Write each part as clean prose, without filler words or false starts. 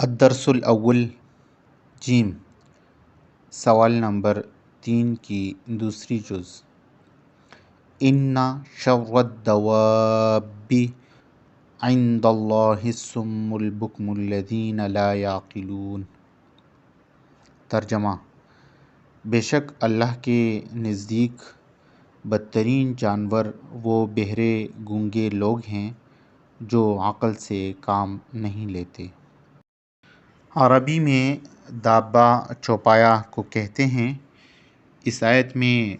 الدرس الاول جیم سوال نمبر 3 کی دوسری جز ان شر الدواب عند اللہ الصم البکم الذین لا یعقلون۔ ترجمہ: بے شک اللہ کے نزدیک بدترین جانور وہ بہرے گونگے لوگ ہیں جو عقل سے کام نہیں لیتے۔ عربی میں دابہ چوپایا کو کہتے ہیں۔ اس آیت میں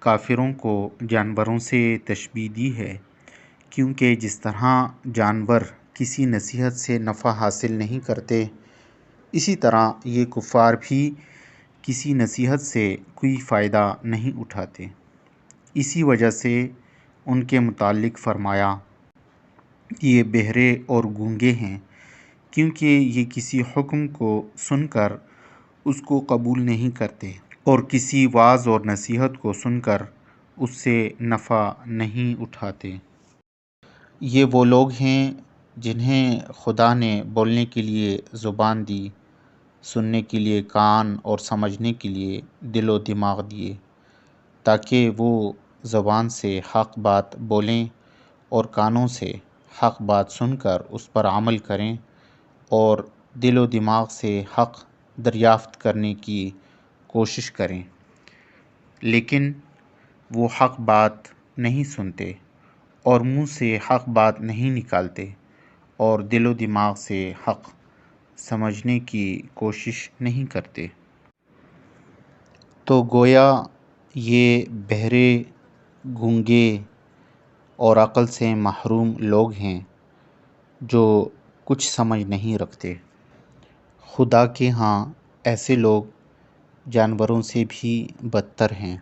کافروں کو جانوروں سے تشبیہ دی ہے، کیونکہ جس طرح جانور کسی نصیحت سے نفع حاصل نہیں کرتے، اسی طرح یہ کفار بھی کسی نصیحت سے کوئی فائدہ نہیں اٹھاتے۔ اسی وجہ سے ان کے متعلق فرمایا، یہ بہرے اور گونگے ہیں، کیونکہ یہ کسی حکم کو سن کر اس کو قبول نہیں کرتے اور کسی وعظ اور نصیحت کو سن کر اس سے نفع نہیں اٹھاتے۔ یہ وہ لوگ ہیں جنہیں خدا نے بولنے کے لیے زبان دی، سننے کے لیے کان اور سمجھنے کے لیے دل و دماغ دیے، تاکہ وہ زبان سے حق بات بولیں اور کانوں سے حق بات سن کر اس پر عمل کریں اور دل و دماغ سے حق دریافت کرنے کی کوشش کریں، لیکن وہ حق بات نہیں سنتے اور منہ سے حق بات نہیں نکالتے اور دل و دماغ سے حق سمجھنے کی کوشش نہیں کرتے۔ تو گویا یہ بہرے، گونگے اور عقل سے محروم لوگ ہیں جو کچھ سمجھ نہیں رکھتے۔ خدا کے ہاں ایسے لوگ جانوروں سے بھی بدتر ہیں۔